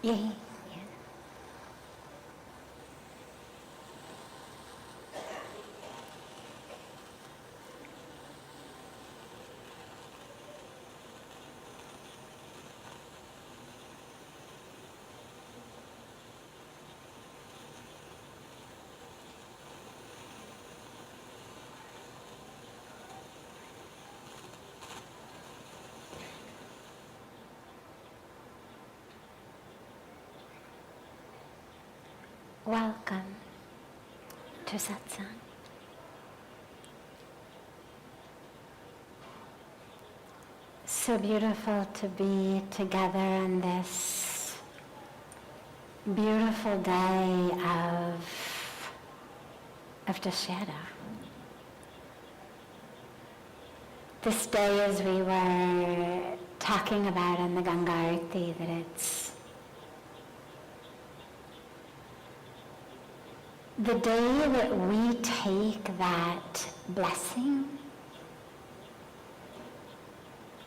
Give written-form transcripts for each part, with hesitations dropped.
Yeah. Welcome to Satsang. So beautiful to be together on this beautiful day of Dashera. This day, as we were talking about in the Ganga Arati, that it's the day that we take that blessing,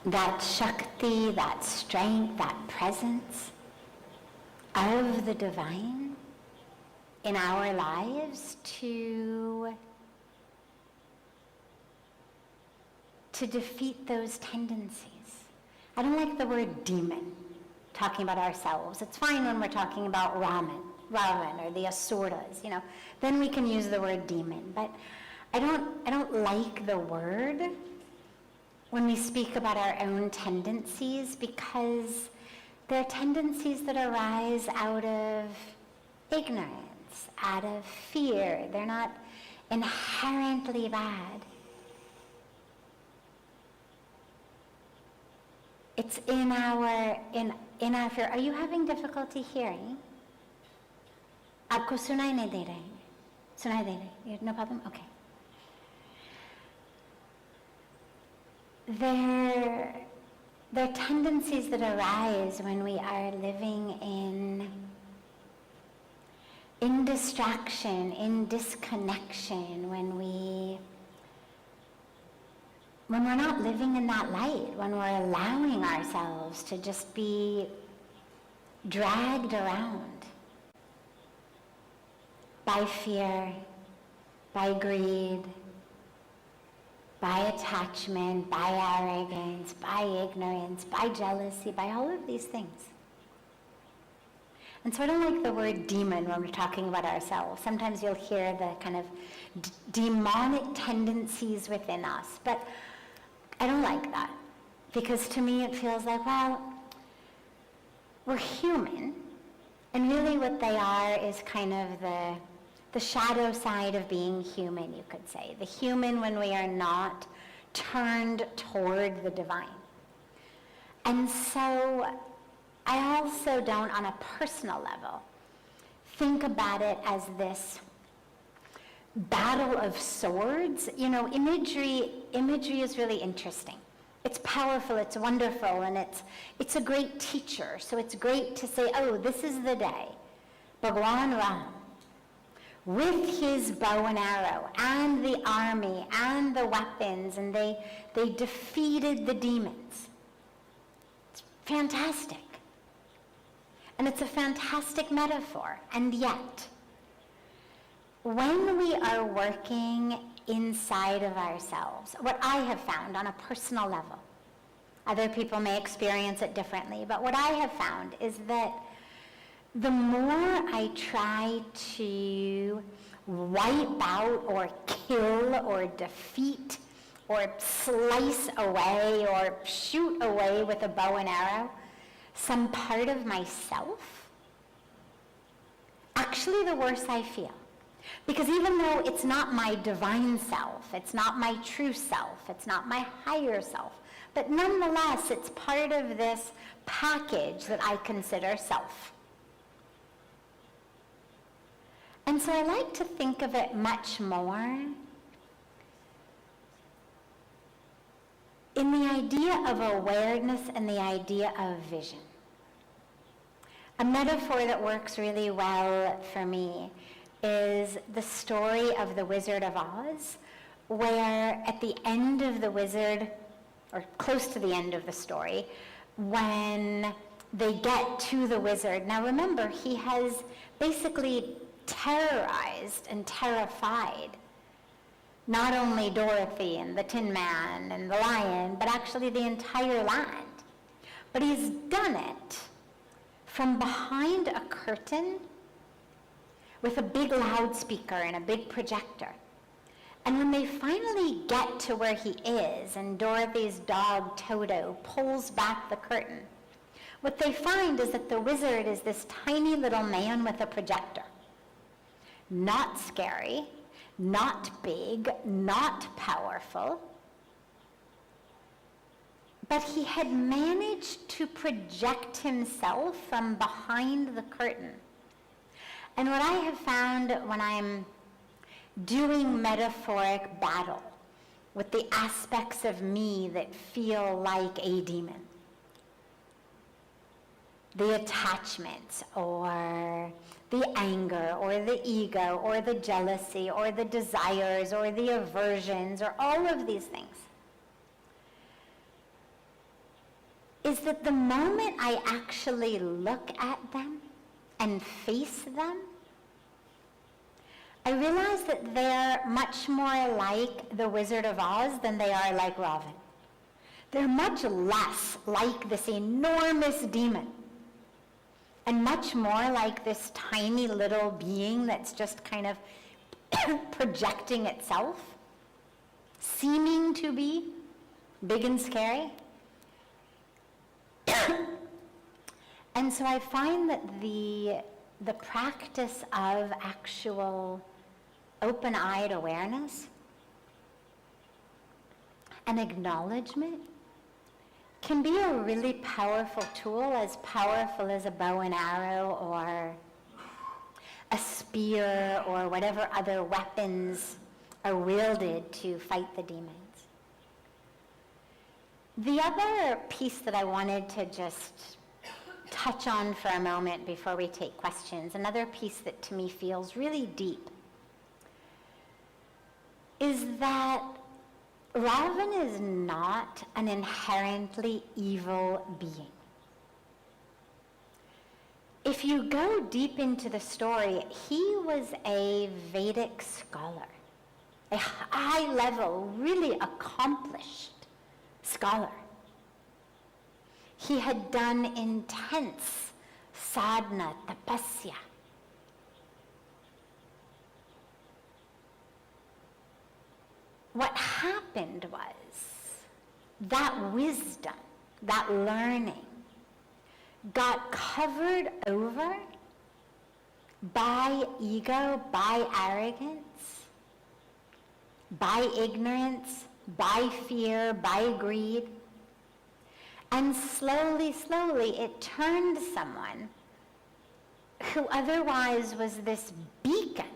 that Shakti, that strength, that presence of the divine in our lives to defeat those tendencies. I don't like the word demon, talking about ourselves. It's fine when we're talking about Ravan or the Asuras, then we can use the word demon. But I don't like the word when we speak about our own tendencies, because they're tendencies that arise out of ignorance, out of fear. They're not inherently bad. It's in our fear. Are you having difficulty hearing? आपको सुनाई नहीं दे रहे? सुनाई दे रहे? No problem? Okay. They're tendencies that arise when we are living in distraction, in disconnection, when we're not living in that light, when we're allowing ourselves to just be dragged around by fear, by greed, by attachment, by arrogance, by ignorance, by jealousy, by all of these things. And so I don't like the word demon when we're talking about ourselves. Sometimes you'll hear the kind of demonic tendencies within us, but I don't like that, because to me it feels like, well, we're human, and really what they are is kind of the shadow side of being human, you could say. The human when we are not turned toward the divine. And so I also don't, on a personal level, think about it as this battle of swords. Imagery is really interesting. It's powerful, it's wonderful, and it's a great teacher. So it's great to say, oh, this is the day. Bhagwan Ram, with his bow and arrow, and the army, and the weapons, and they defeated the demons. It's fantastic. And it's a fantastic metaphor. And yet, when we are working inside of ourselves, what I have found on a personal level, other people may experience it differently, but what I have found is that the more I try to wipe out or kill or defeat or slice away or shoot away with a bow and arrow some part of myself, actually the worse I feel. Because even though it's not my divine self, it's not my true self, it's not my higher self, but nonetheless it's part of this package that I consider self. And so I like to think of it much more in the idea of awareness and the idea of vision. A metaphor that works really well for me is the story of the Wizard of Oz, where at the end of the Wizard, or close to the end of the story, when they get to the wizard. Now remember, he has basically terrorized and terrified not only Dorothy and the Tin Man and the lion, but actually the entire land. But he's done it from behind a curtain with a big loudspeaker and a big projector. And when they finally get to where he is, and Dorothy's dog Toto pulls back the curtain, what they find is that the wizard is this tiny little man with a projector. Not scary, not big, not powerful, but he had managed to project himself from behind the curtain. And what I have found when I'm doing metaphoric battle with the aspects of me that feel like a demon, the attachments or the anger or the ego or the jealousy or the desires or the aversions or all of these things, is that the moment I actually look at them and face them, I realize that they're much more like the Wizard of Oz than they are like Ravan. They're much less like this enormous demon and much more like this tiny little being that's just kind of projecting itself, seeming to be big and scary. And so I find that the practice of actual open-eyed awareness and acknowledgement can be a really powerful tool, as powerful as a bow and arrow or a spear or whatever other weapons are wielded to fight the demons. The other piece that I wanted to just touch on for a moment before we take questions, another piece that to me feels really deep, is that Ravan is not an inherently evil being. If you go deep into the story, he was a Vedic scholar, a high-level, really accomplished scholar. He had done intense sadhana, tapasya. What happened was that wisdom, that learning, got covered over by ego, by arrogance, by ignorance, by fear, by greed. And slowly, slowly, it turned someone who otherwise was this beacon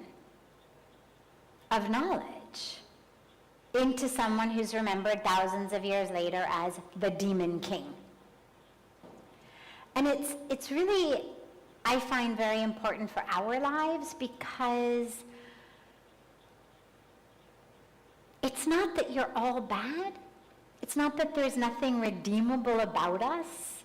of knowledge into someone who's remembered thousands of years later as the Demon King. And it's really, I find, very important for our lives, because it's not that you're all bad. It's not that there's nothing redeemable about us.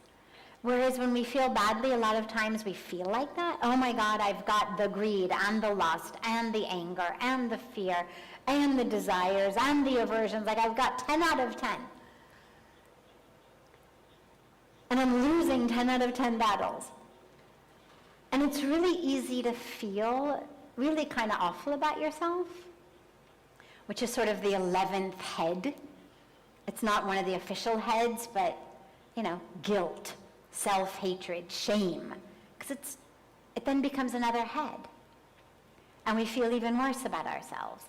Whereas when we feel badly, a lot of times we feel like that. Oh my God, I've got the greed and the lust and the anger and the fear and the desires and the aversions. Like, I've got 10 out of 10. And I'm losing 10 out of 10 battles. And it's really easy to feel really kind of awful about yourself, which is sort of the 11th head. It's not one of the official heads, but, guilt, self-hatred, shame. Because it then becomes another head. And we feel even worse about ourselves.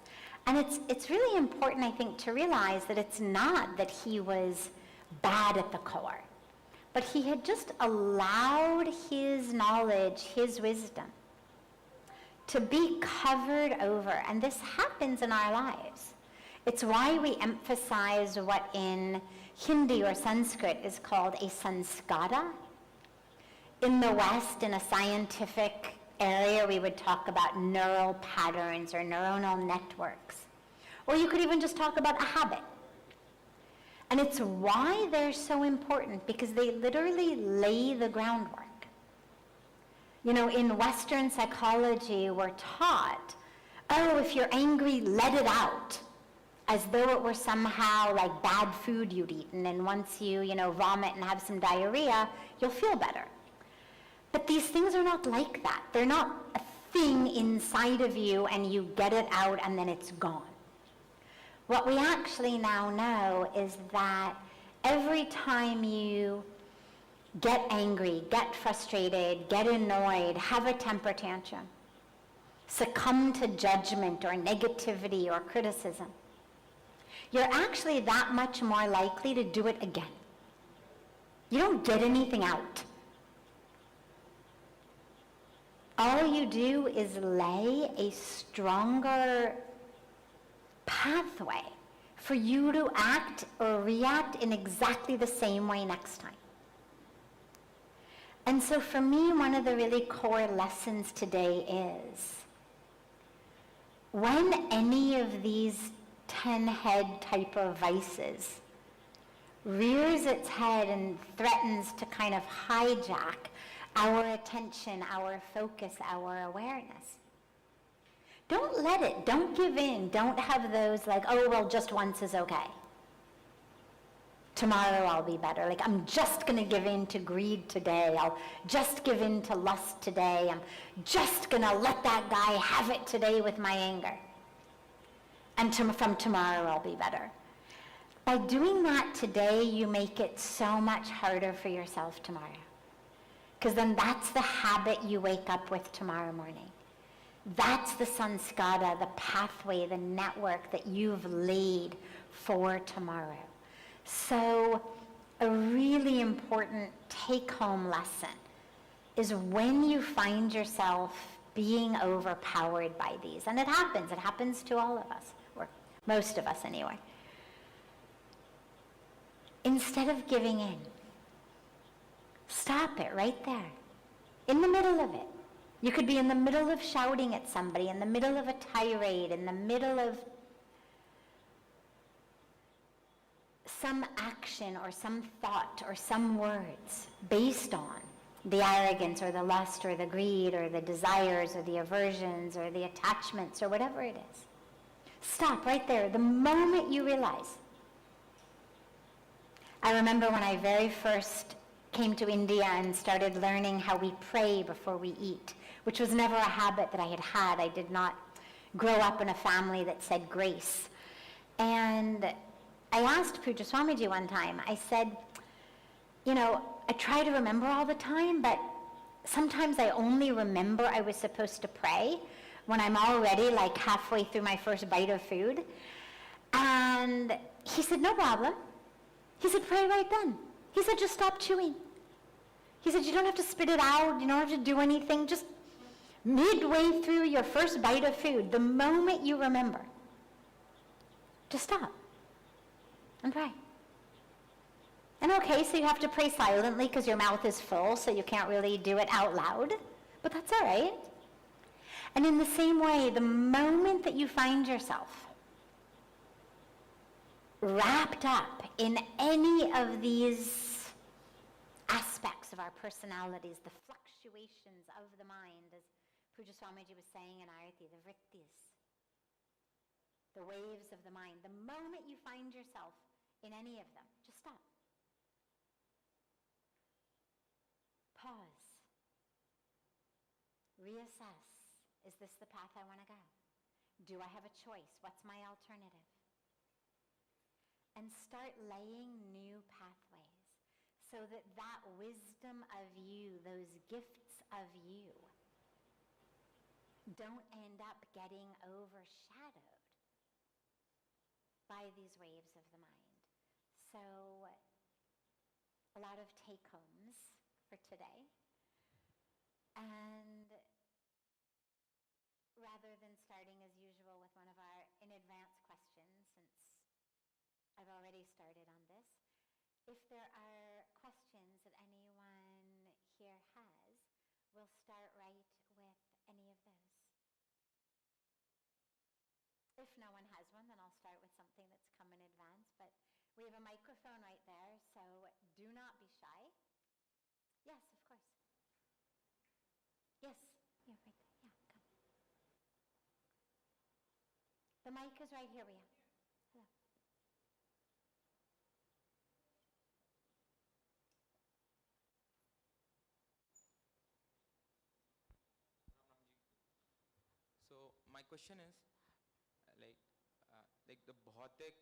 And it's really important, I think, to realize that it's not that he was bad at the core, but he had just allowed his knowledge, his wisdom, to be covered over. And this happens in our lives. It's why we emphasize what in Hindi or Sanskrit is called a sanskara. In the West, in a scientific area, we would talk about neural patterns or neuronal networks. Or you could even just talk about a habit. And it's why they're so important, because they literally lay the groundwork. You know, in Western psychology, we're taught, oh, if you're angry, let it out, as though it were somehow like bad food you'd eaten, and once you vomit and have some diarrhea, you'll feel better. But these things are not like that. They're not a thing inside of you and you get it out and then it's gone. What we actually now know is that every time you get angry, get frustrated, get annoyed, have a temper tantrum, succumb to judgment or negativity or criticism, you're actually that much more likely to do it again. You don't get anything out. All you do is lay a stronger pathway for you to act or react in exactly the same way next time. And so for me, one of the really core lessons today is, when any of these 10-head type of vices rears its head and threatens to kind of hijack our attention, our focus, our awareness, don't let it, don't give in, don't have those like, oh, well, just once is okay. Tomorrow I'll be better. Like, I'm just going to give in to greed today. I'll just give in to lust today. I'm just going to let that guy have it today with my anger. And from tomorrow I'll be better. By doing that today, you make it so much harder for yourself tomorrow. Because then that's the habit you wake up with tomorrow morning. That's the sanskara, the pathway, the network that you've laid for tomorrow. So a really important take-home lesson is when you find yourself being overpowered by these, and it happens to all of us, or most of us anyway. Instead of giving in, stop it right there, in the middle of it. You could be in the middle of shouting at somebody, in the middle of a tirade, in the middle of some action or some thought or some words based on the arrogance or the lust or the greed or the desires or the aversions or the attachments or whatever it is. Stop right there the moment you realize. I remember when I very first came to India and started learning how we pray before we eat, which was never a habit that I had had. I did not grow up in a family that said grace. And I asked Pujya Swamiji one time, I said, I try to remember all the time, but sometimes I only remember I was supposed to pray when I'm already like halfway through my first bite of food. And he said, no problem. He said, pray right then. He said, just stop chewing. He said, you don't have to spit it out. You don't have to do anything. Just midway through your first bite of food, the moment you remember, just stop and pray. And okay, so you have to pray silently because your mouth is full, so you can't really do it out loud, but that's all right. And in the same way, the moment that you find yourself wrapped up in any of these aspects of our personalities, the fluctuations of the mind, as Pujya Swamiji was saying in Arati, the vrittis, the waves of the mind, the moment you find yourself in any of them, just stop. Pause. Reassess. Is this the path I want to go? Do I have a choice? What's my alternative? And start laying new pathways so that that wisdom of you, those gifts of you, don't end up getting overshadowed by these waves of the mind. So a lot of take-homes for today. And rather than starting as usual with one of our in advance questions, since I've already started on this, if there are questions that anyone here has, we'll start right with any of those. If no one has one, then I'll start with something that's come in advance, but We have a microphone right there, so do not be shy. Yes, of course. Yes, yeah, right there. Yeah, come. The mic is right here, Ria. Hello. So my question is, like the bhautik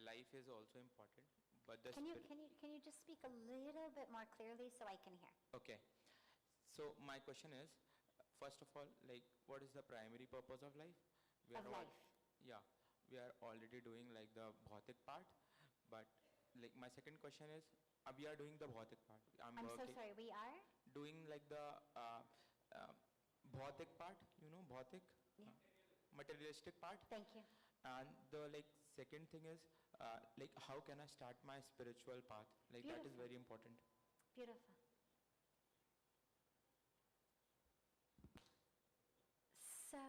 life is also important, but the Can you just speak a little bit more clearly so I can hear? Okay. So my question is, first of all, like, what is the primary purpose of life? Of life. Yeah, we are already doing like the bhautik part, but like my second question is, we are doing the bhautik part. I'm so sorry, we are? Doing like the bhautik part, bhautik, Yeah. materialistic part. Thank you. And the like second thing is, like, how can I start my spiritual path? Like, that is Beautiful. very important. Beautiful. So,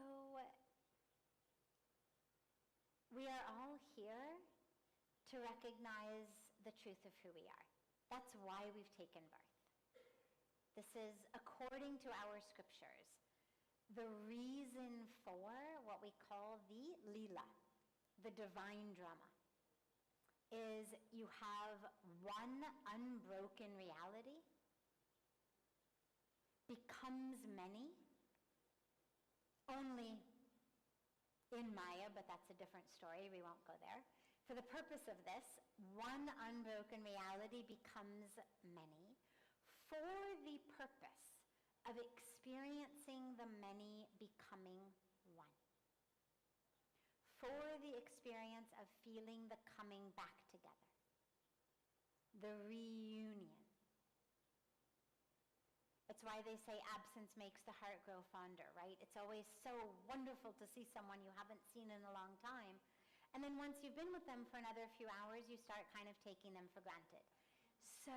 we are all here to recognize the truth of who we are. That's why we've taken birth. This is, according to our scriptures, the reason for what we call the lila, the divine drama, is you have one unbroken reality, becomes many, only in Maya, but that's a different story, we won't go there. For the purpose of this, one unbroken reality becomes many for the purpose of experiencing the many becoming one. For the experience of feeling the coming back together, the reunion. It's why they say absence makes the heart grow fonder, right? It's always so wonderful to see someone you haven't seen in a long time. And then once you've been with them for another few hours, you start kind of taking them for granted. So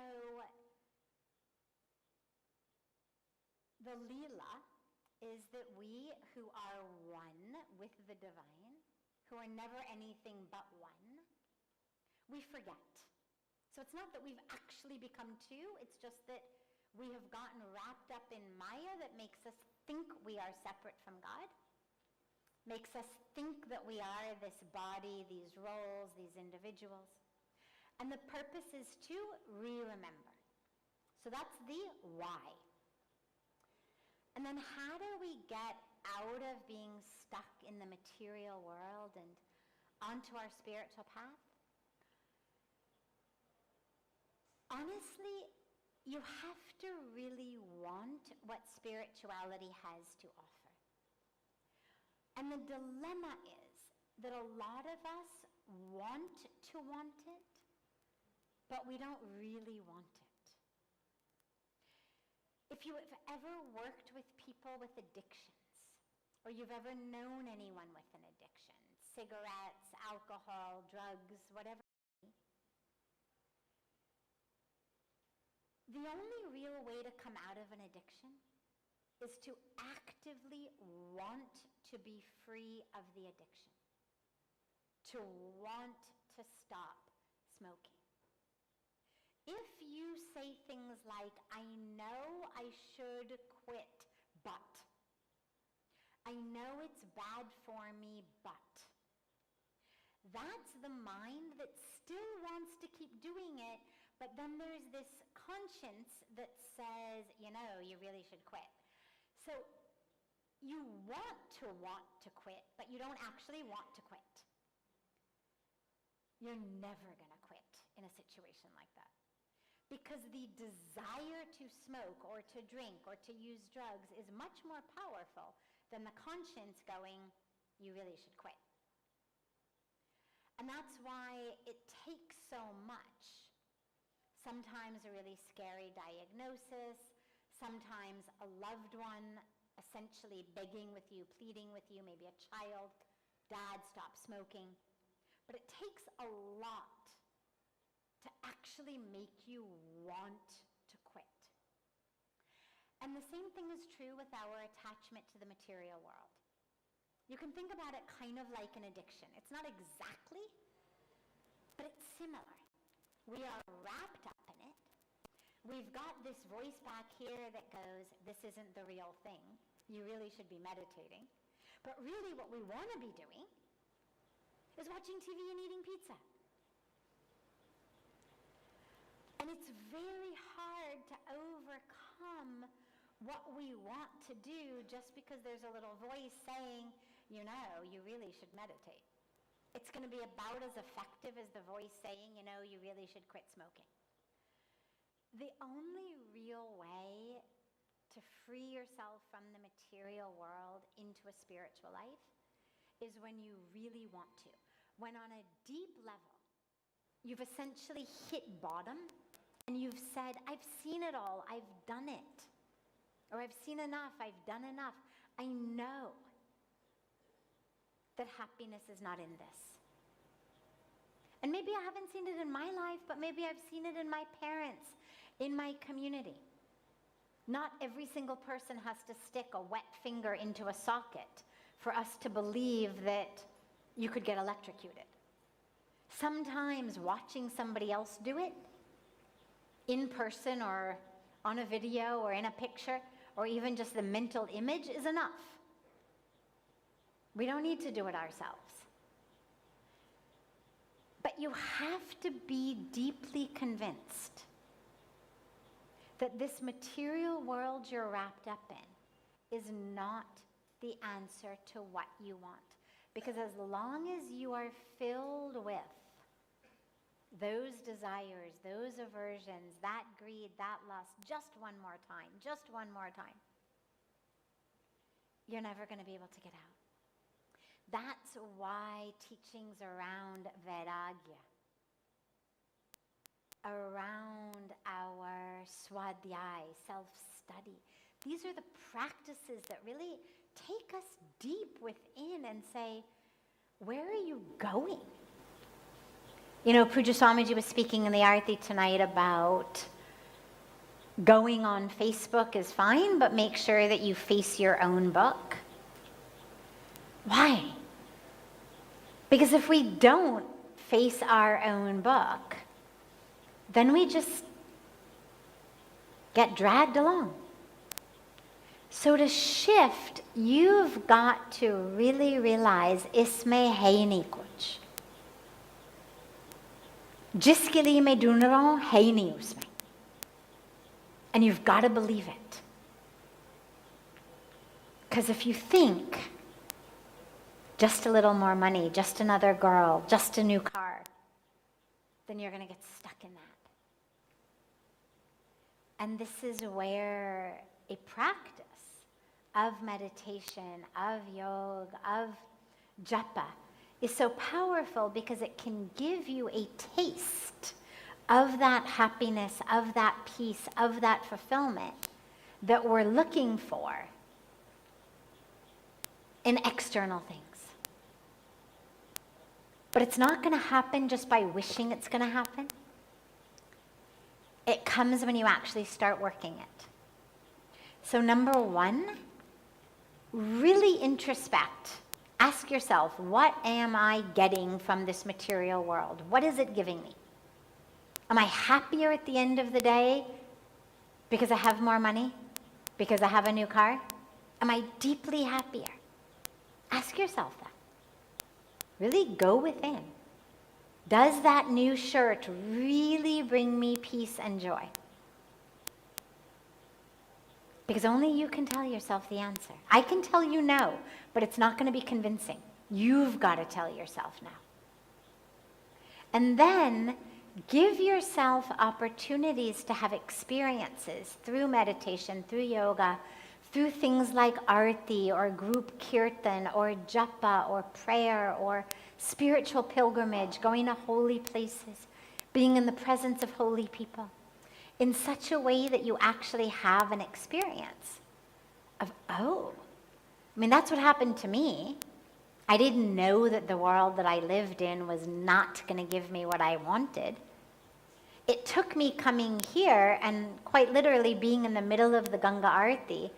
the Leela is that we who are one with the divine, who are never anything but one, we forget. So it's not that we've actually become two, it's just that we have gotten wrapped up in Maya that makes us think we are separate from God, makes us think that we are this body, these roles, these individuals. And the purpose is to re-remember. So that's the why. And then how do we get out of being stuck in the material world and onto our spiritual path? Honestly, you have to really want what spirituality has to offer. And the dilemma is that a lot of us want to want it, but we don't really want it. If you have ever worked with people with addictions, or you've ever known anyone with an addiction, cigarettes, alcohol, drugs, whatever, the only real way to come out of an addiction is to actively want to be free of the addiction, to want to stop smoking. If you say things like, I know I should quit, but, I know it's bad for me, but, that's the mind that still wants to keep doing it, but then there's this conscience that says, you really should quit. So you want to quit, but you don't actually want to quit. You're never going to quit in a situation like that. Because the desire to smoke or to drink or to use drugs is much more powerful than the conscience going, you really should quit. And that's why it takes so much. Sometimes a really scary diagnosis, sometimes a loved one essentially begging with you, pleading with you, maybe a child, Dad, stop smoking. But it takes a lot to actually make you want to quit. And the same thing is true with our attachment to the material world. You can think about it kind of like an addiction. It's not exactly But it's similar. We are wrapped up in it. We've got this voice back here that goes, this isn't the real thing. You really should be meditating. But really what we want to be doing is watching TV and eating pizza. And it's very hard to overcome what we want to do just because there's a little voice saying, you know, you really should meditate. It's going to be about as effective as the voice saying, you know, you really should quit smoking. The only real way to free yourself from the material world into a spiritual life is when you really want to. When on a deep level, you've essentially hit bottom and you've said, I've seen it all, I've done it. Or I've seen enough, I've done enough. I know that happiness is not in this. And maybe I haven't seen it in my life, but maybe I've seen it in my parents, in my community. Not every single person has to stick a wet finger into a socket for us to believe that you could get electrocuted. Sometimes watching somebody else do it, in person or on a video or in a picture, or even just the mental image is enough. We don't need to do it ourselves. But you have to be deeply convinced that this material world you're wrapped up in is not the answer to what you want. Because as long as you are filled with those desires, those aversions, that greed, that lust, just one more time, you're never going to be able to get out. That's why teachings around Vairagya, around our Swadhyay, self-study, these are the practices that really take us deep within and say, where are you going? You know, Pujya Swamiji was speaking in the Arati tonight about going on Facebook is fine, but make sure that you face your own book. Why? Because if we don't face our own book, then we just get dragged along. So to shift, you've got to really realize isme hai nahi kuch. Jiske liye main dhoond raha hu, hai nahi usme. And you've got to believe it. Because if you think just a little more money, just another girl, just a new car, then you're going to get stuck in that. And this is where a practice of meditation, of yoga, of japa is so powerful because it can give you a taste of that happiness, of that peace, of that fulfillment that we're looking for in external things. But it's not going to happen just by wishing it's going to happen. It comes when you actually start working it. So number one, really introspect. Ask yourself, what am I getting from this material world? What is it giving me? Am I happier at the end of the day because I have more money? Because I have a new car? Am I deeply happier? Ask yourself that. Really go within. Does that new shirt really bring me peace and joy? Because only you can tell yourself the answer. I can tell you no, but it's not going to be convincing. You've got to tell yourself now. And then give yourself opportunities to have experiences through meditation, through yoga, through things like arati or group kirtan or japa or prayer or spiritual pilgrimage, going to holy places, being in the presence of holy people, in such a way that you actually have an experience of, oh, I mean, that's what happened to me. I didn't know that the world that I lived in was not going to give me what I wanted. It took me coming here and quite literally being in the middle of the Ganga Arati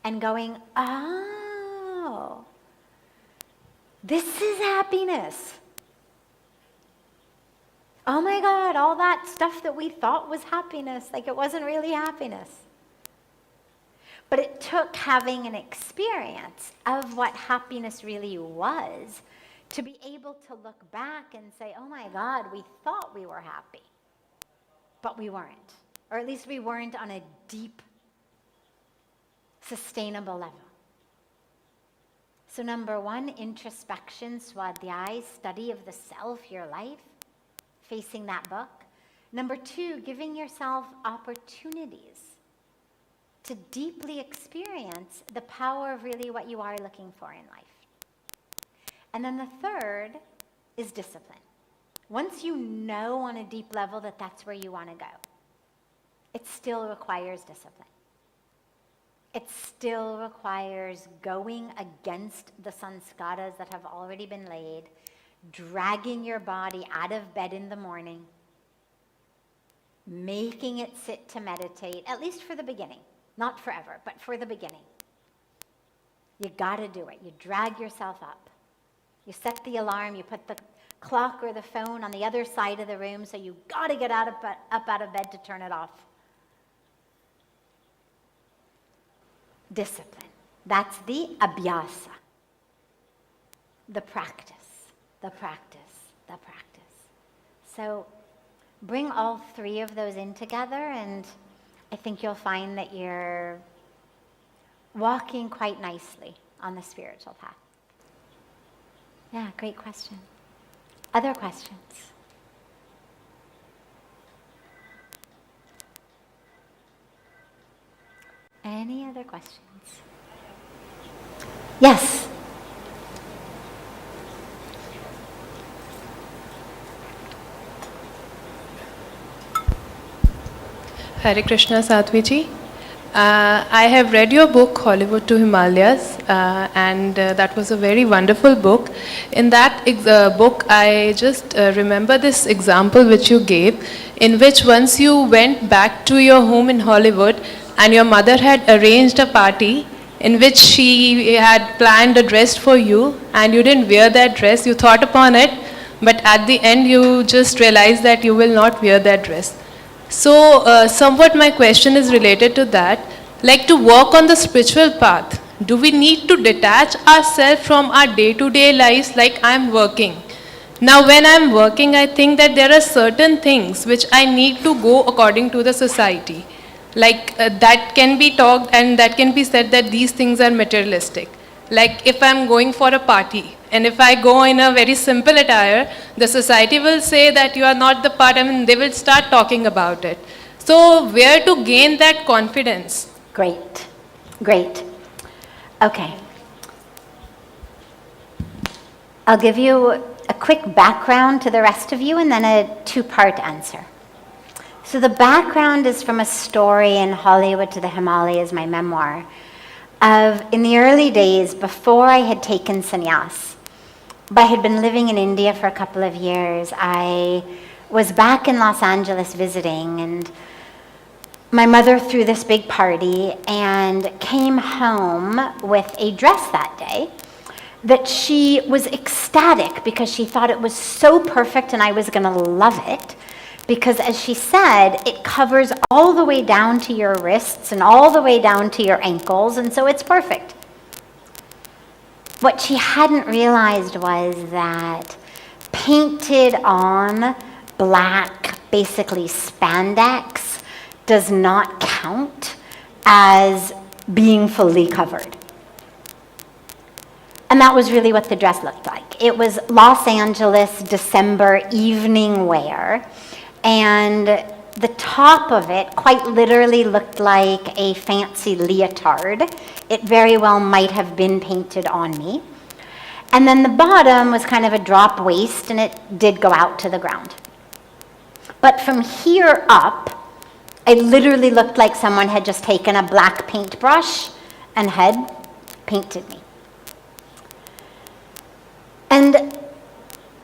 and going, oh, this is happiness. oh my God, all that stuff that we thought was happiness, like it wasn't really happiness. But it took having an experience of what happiness really was to be able to look back and say, oh my God, we thought we were happy, but we weren't. Or at least we weren't on a deep, sustainable level. So number one, introspection, swadhyay, study of the self, your life, facing that book. Number two, giving yourself opportunities to deeply experience the power of really what you are looking for in life. And then the third is discipline. Once you know on a deep level that that's where you want to go, it still requires discipline. It still requires going against the sanskaras that have already been laid, dragging your body out of bed in the morning, making it sit to meditate, at least for the beginning. Not forever, but for the beginning. You gotta do it. You drag yourself up. You set the alarm, you put the clock or the phone on the other side of the room, so you gotta get up out of bed to turn it off. Discipline. That's the abhyasa. The practice, the practice, the practice. So bring all three of those in together, and I think you'll find that you're walking quite nicely on the spiritual path. Yeah, great question. Other questions? Any other questions? Yes. Hare Krishna, Sadhviji. I have read your book, Hollywood to Himalayas, and that was a very wonderful book. In that book, I just remember this example which you gave, in which once you went back to your home in Hollywood, and your mother had arranged a party in which she had planned a dress for you, and you didn't wear that dress, you thought upon it, but at the end you just realized that you will not wear that dress. So, somewhat my question is related to that. Like, to walk on the spiritual path, do we need to detach ourselves from our day-to-day lives? Like, I'm working. Now, when I'm working, I think that there are certain things which I need to go according to the society. Like, that can be talked and that can be said that these things are materialistic. Like, if I'm going for a party, and if I go in a very simple attire, the society will say that you are not the part, they will start talking about it. So where to gain that confidence? Great, great. Okay. I'll give you a quick background to the rest of you and then a two-part answer. So the background is from a story in Hollywood to the Himalayas, my memoir, of in the early days before I had taken sannyas. But I had been living in India for a couple of years. I was back in Los Angeles visiting, and my mother threw this big party and came home with a dress that day that she was ecstatic because she thought it was so perfect and I was going to love it. Because as she said, it covers all the way down to your wrists and all the way down to your ankles, and so it's perfect. What she hadn't realized was that painted on black, basically spandex, does not count as being fully covered. And that was really what the dress looked like. It was Los Angeles December evening wear, and the top of it quite literally looked like a fancy leotard. It very well might have been painted on me. And then the bottom was kind of a drop waist, and it did go out to the ground. But from here up, it literally looked like someone had just taken a black paintbrush and had painted me. And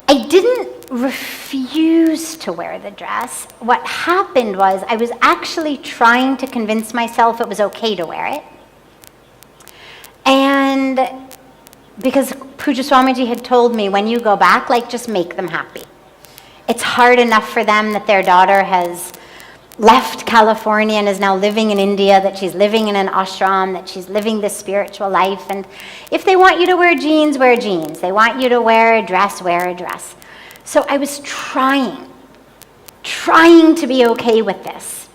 I didn't refuse to wear the dress. What happened was I was actually trying to convince myself it was okay to wear it. And because Pujya Swamiji had told me, when you go back, like, just make them happy. It's hard enough for them that their daughter has left California and is now living in India, that she's living in an ashram, that she's living this spiritual life. And if they want you to wear jeans, wear jeans. They want you to wear a dress, wear a dress. So I was trying to be okay with this.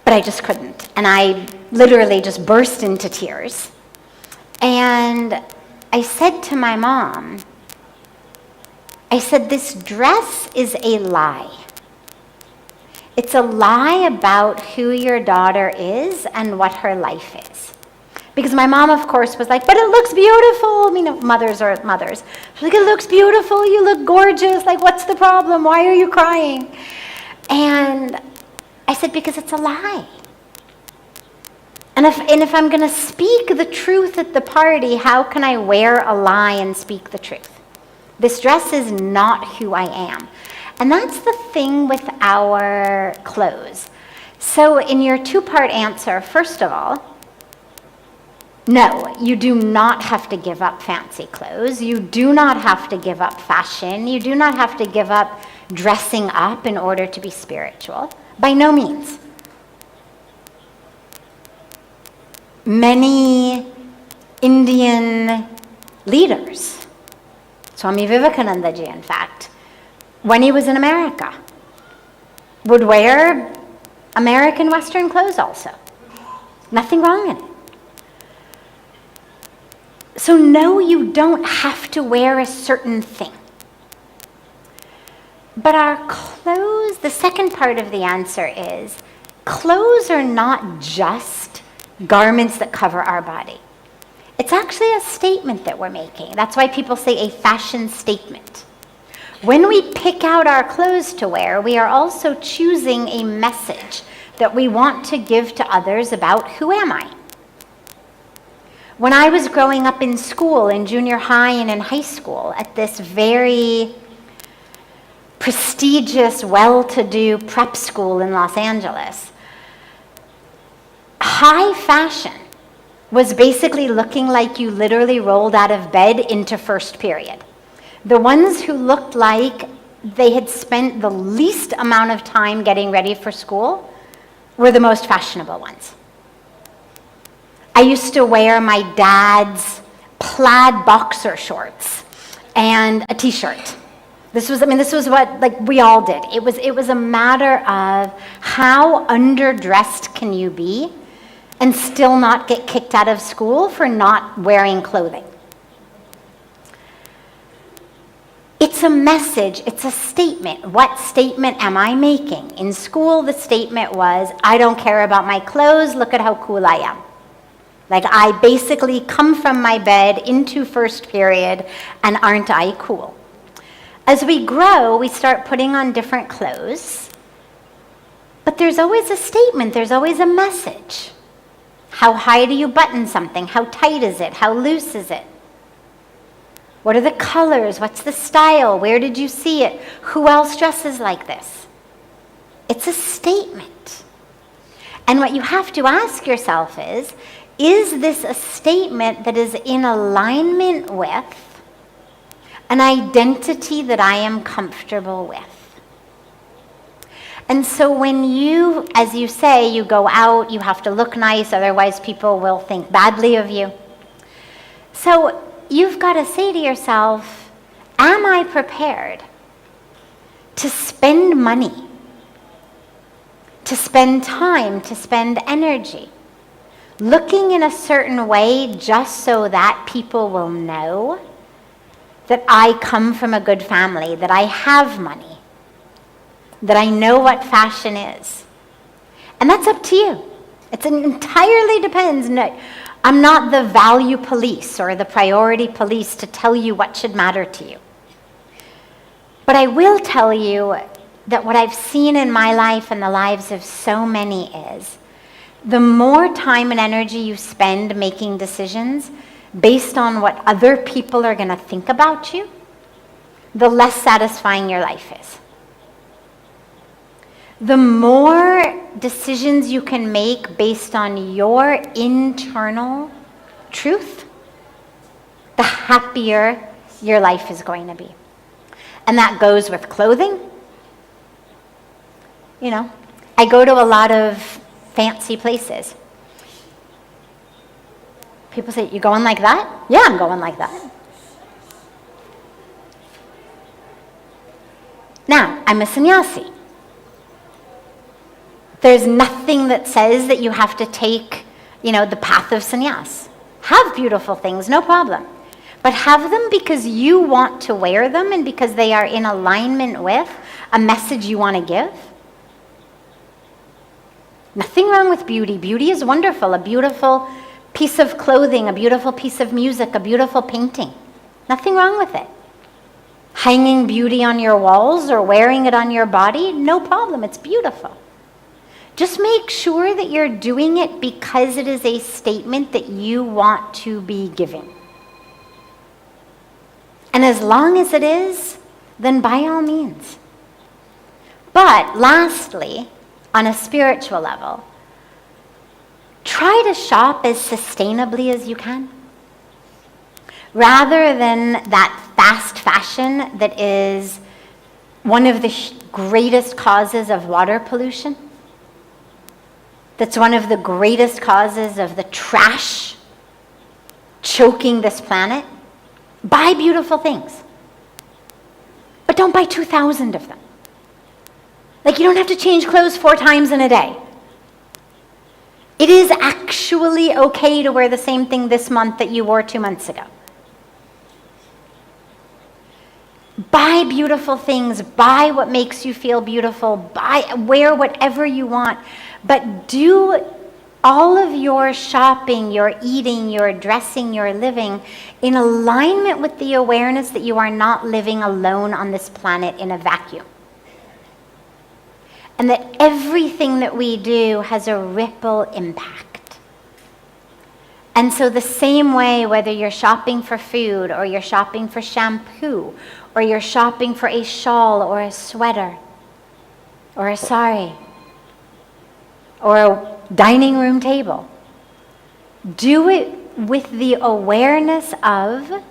But I just couldn't. And I literally just burst into tears. And I said to my mom, I said, this dress is a lie. It's a lie about who your daughter is and what her life is. Because my mom, of course, was like, but it looks beautiful. I mean, mothers are mothers. She's like, it looks beautiful. You look gorgeous. Like, what's the problem? Why are you crying? And I said, because it's a lie. And if I'm going to speak the truth at the party, how can I wear a lie and speak the truth? This dress is not who I am. And that's the thing with our clothes. So in your two-part answer, first of all, no, you do not have to give up fancy clothes. You do not have to give up fashion. You do not have to give up dressing up in order to be spiritual. By no means. Many Indian leaders, Swami Vivekananda ji, in fact, when he was in America, would wear American Western clothes also. Nothing wrong in it. So no, you don't have to wear a certain thing. But our clothes, the second part of the answer is, clothes are not just garments that cover our body. It's actually a statement that we're making. That's why people say a fashion statement. When we pick out our clothes to wear, we are also choosing a message that we want to give to others about who am I. When I was growing up in school, in junior high and in high school, at this very prestigious, well-to-do prep school in Los Angeles, high fashion was basically looking like you literally rolled out of bed into first period. The ones who looked like they had spent the least amount of time getting ready for school were the most fashionable ones. I used to wear my dad's plaid boxer shorts and a t-shirt. This was what like we all did. It was a matter of how underdressed can you be and still not get kicked out of school for not wearing clothing. It's a message, it's a statement. What statement am I making? In school, the statement was, I don't care about my clothes, look at how cool I am. Like, I basically come from my bed into first period, and aren't I cool? As we grow, we start putting on different clothes, but there's always a statement, there's always a message. How high do you button something? How tight is it? How loose is it? What are the colors? What's the style? Where did you see it? Who else dresses like this? It's a statement. And what you have to ask yourself is this a statement that is in alignment with an identity that I am comfortable with? And so when you, as you say, you go out, you have to look nice, otherwise people will think badly of you. So you've got to say to yourself, am I prepared to spend money, to spend time, to spend energy, looking in a certain way just so that people will know that I come from a good family, that I have money, that I know what fashion is? And that's up to you. It entirely depends. No, I'm not the value police or the priority police to tell you what should matter to you. But I will tell you that what I've seen in my life and the lives of so many is the more time and energy you spend making decisions based on what other people are going to think about you, the less satisfying your life is. The more decisions you can make based on your internal truth, the happier your life is going to be. And that goes with clothing. You know, I go to a lot of fancy places. People say, "You going like that?" Yeah, I'm going like that. Now, I'm a sannyasi. There's nothing that says that you have to take, the path of sannyas. Have beautiful things, no problem. But have them because you want to wear them and because they are in alignment with a message you want to give. Nothing wrong with beauty. Beauty is wonderful. A beautiful piece of clothing, a beautiful piece of music, a beautiful painting. Nothing wrong with it. Hanging beauty on your walls or wearing it on your body, no problem. It's beautiful. Just make sure that you're doing it because it is a statement that you want to be giving. And as long as it is, then by all means. But lastly, on a spiritual level, try to shop as sustainably as you can. Rather than that fast fashion that is one of the greatest causes of water pollution, that's one of the greatest causes of the trash choking this planet, buy beautiful things. But don't buy 2,000 of them. Like, you don't have to change clothes 4 times in a day. It is actually okay to wear the same thing this month that you wore 2 months ago. Buy beautiful things. Buy what makes you feel beautiful. Wear whatever you want. But do all of your shopping, your eating, your dressing, your living in alignment with the awareness that you are not living alone on this planet in a vacuum. And that everything that we do has a ripple impact. And so the same way, whether you're shopping for food or you're shopping for shampoo or you're shopping for a shawl or a sweater or a sari or a dining room table, do it with the awareness of,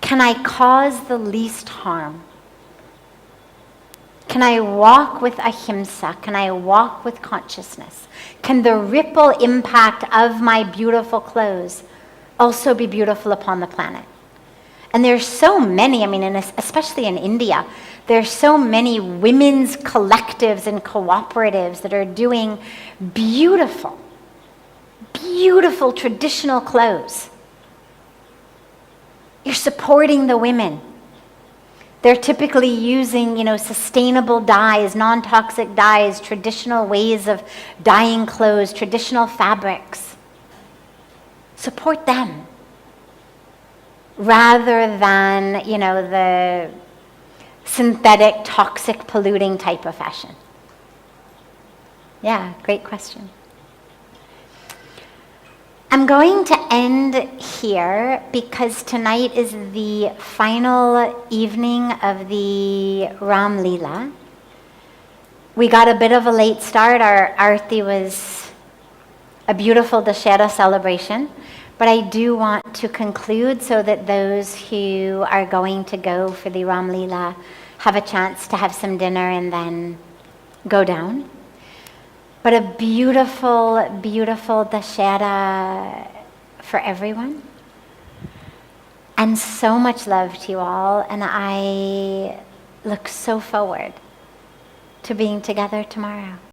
can I cause the least harm? Can I walk with ahimsa? Can I walk with consciousness? Can the ripple impact of my beautiful clothes also be beautiful upon the planet? And there's so many, especially in India, there's so many women's collectives and cooperatives that are doing beautiful, beautiful traditional clothes. You're supporting the women. They're typically using, sustainable dyes, non-toxic dyes, traditional ways of dyeing clothes, traditional fabrics. Support them. Rather than, the synthetic, toxic, polluting type of fashion. Yeah, great question. I'm going to end here because tonight is the final evening of the Ram Leela. We got a bit of a late start. Our Aarti was a beautiful Dashera celebration. But I do want to conclude so that those who are going to go for the Ram Leela have a chance to have some dinner and then go down. But a beautiful, beautiful Dashera for everyone. And so much love to you all. And I look so forward to being together tomorrow.